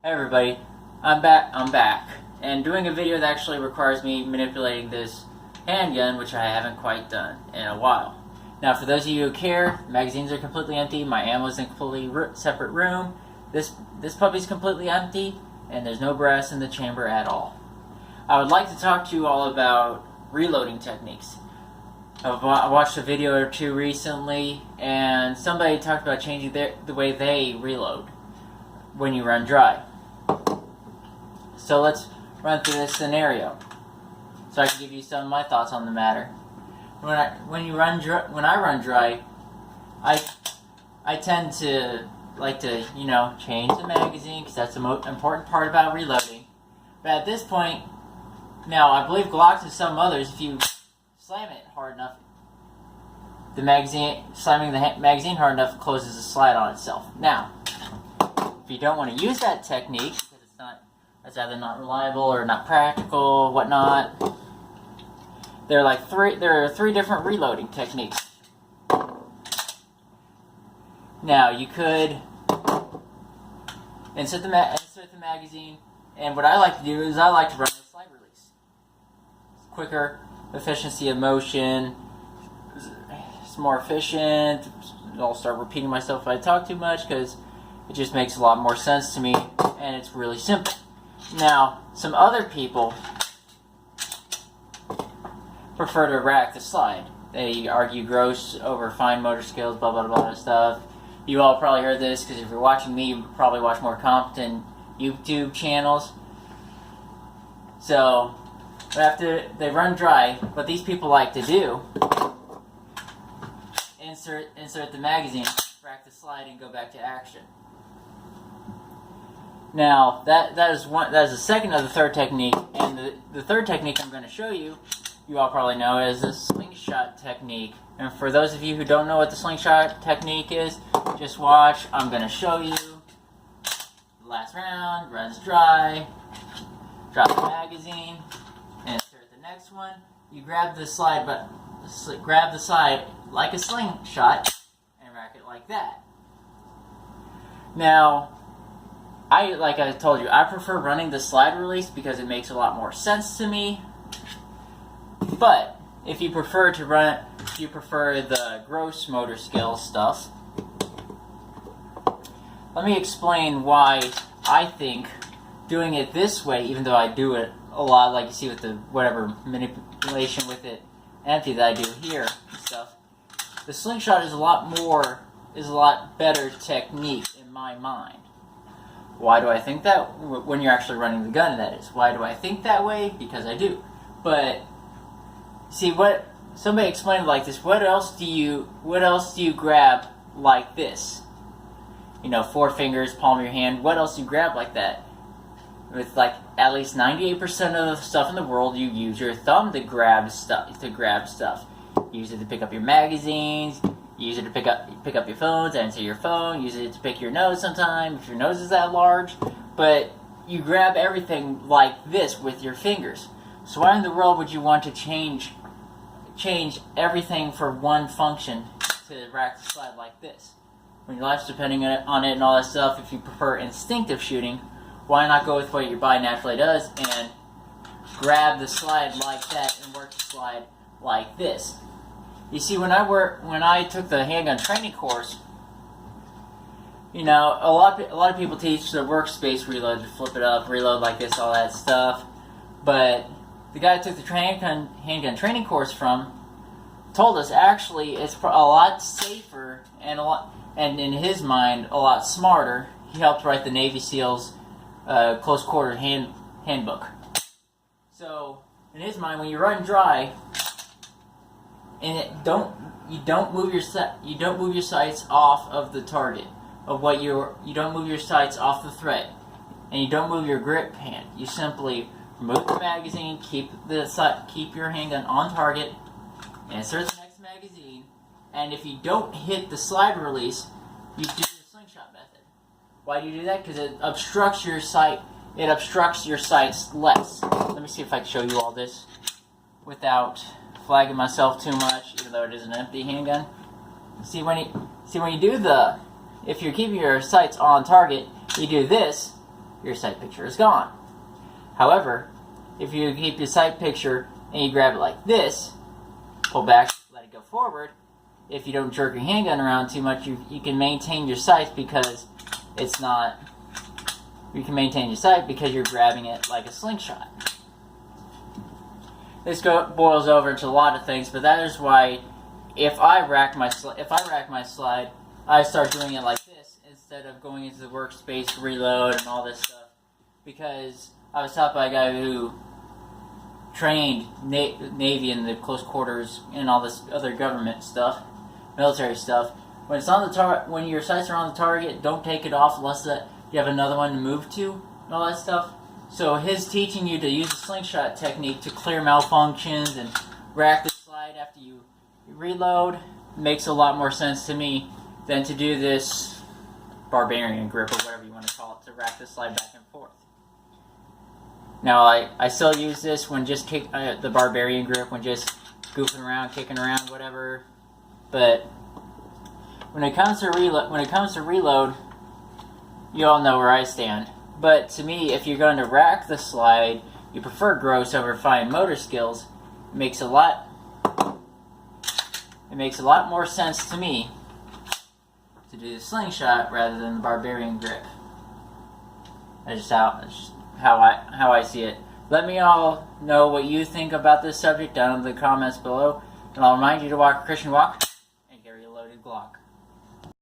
Hey everybody, I'm back, and doing a video that actually requires me manipulating this handgun, which I haven't quite done in a while. Now, for those of you who care, magazines are completely empty, my ammo's in a completely separate room, this puppy's completely empty, and there's no brass in the chamber at all. I would like to talk to you all about reloading techniques. I watched a video or two recently, and somebody talked about changing the way they reload when you run dry. So let's run through this scenario, so I can give you some of my thoughts on the matter. When I run dry, I tend to like to change the magazine because that's the most important part about reloading. But at this point, now I believe Glocks and some others, if you slam it hard enough, slamming the magazine hard enough closes the slide on itself. Now, if you don't want to use that technique because it's either not reliable or not practical, whatnot, there are three different reloading techniques. Now, you could insert the magazine, and what I like to do is I like to run the slide release. It's quicker, efficiency of motion, it's more efficient. I'll start repeating myself if I talk too much because it just makes a lot more sense to me, and it's really simple. Now, some other people prefer to rack the slide. They argue gross over fine motor skills, blah, blah, blah, stuff. You all probably heard this because if you're watching me, you probably watch more competent YouTube channels. So, after they run dry, what these people like to do, insert the magazine, rack the slide, and go back to action. Now, that is the second of the third technique, and the third technique I'm going to show you, you all probably know, is the slingshot technique. And for those of you who don't know what the slingshot technique is, just watch. I'm going to show you. The last round, runs dry, drop the magazine, and insert the next one. You grab the slide, like a slingshot, and rack it like that. Now, like I told you, I prefer running the slide release because it makes a lot more sense to me. But if you prefer the gross motor skill stuff, let me explain why I think doing it this way, even though I do it a lot, like you see with the whatever manipulation with it empty that I do here and stuff, the slingshot is a lot better technique in my mind. Why do I think that? When you're actually running the gun, that is. Why do I think that way? Because I do. But see, what somebody explained it like this. What else do you grab like this? 4 fingers, palm of your hand. What else do you grab like that? With like at least 98% of the stuff in the world, you use your thumb to grab stuff. Use it to pick up your magazines. Use it to pick up your phones, answer your phone. Use it to pick your nose sometimes, if your nose is that large. But you grab everything like this with your fingers. So why in the world would you want to change everything for one function to rack the slide like this? When your life's depending on it and all that stuff, if you prefer instinctive shooting, why not go with what your body naturally does and grab the slide like that and work the slide like this? You see, when I took the handgun training course, a lot of people teach the workspace reload, to flip it up, reload like this, all that stuff. But the guy I took the handgun training course from told us actually it's a lot safer and in his mind a lot smarter. He helped write the Navy SEALs close quarter handbook. So in his mind, when you run dry, and you don't move your sights off of the target of you don't move your sights off the threat, and you don't move your grip hand. You simply remove the magazine, keep your handgun on target, insert the next magazine, and if you don't hit the slide release, you do the slingshot method. Why do you do that? Because it obstructs your sight. It obstructs your sights less. Let me see if I can show you all this without flagging myself too much, even though it is an empty handgun. See when you do if you're keeping your sights on target, you do this, your sight picture is gone. However, if you keep your sight picture and you grab it like this, pull back, let it go forward, if you don't jerk your handgun around too much, you can maintain your sight because it's not... You can maintain your sight because you're grabbing it like a slingshot. This boils over to a lot of things, but that is why if I rack my slide, I start doing it like this instead of going into the workspace, reload, and all this stuff. Because I was taught by a guy who trained Navy in the close quarters and all this other government stuff, military stuff. When it's on the when your sights are on the target, don't take it off unless you have another one to move to and all that stuff. So his teaching you to use the slingshot technique to clear malfunctions and rack the slide after you reload makes a lot more sense to me than to do this barbarian grip or whatever you want to call it to rack the slide back and forth. Now I still use this when just the barbarian grip when just goofing around, kicking around, whatever. But when it comes to reload, you all know where I stand. But to me, if you're going to rack the slide, you prefer gross over fine motor skills. It makes a lot more sense to me to do the slingshot rather than the barbarian grip. That's just how I see it. Let me all know what you think about this subject down in the comments below, and I'll remind you to walk a Christian walk.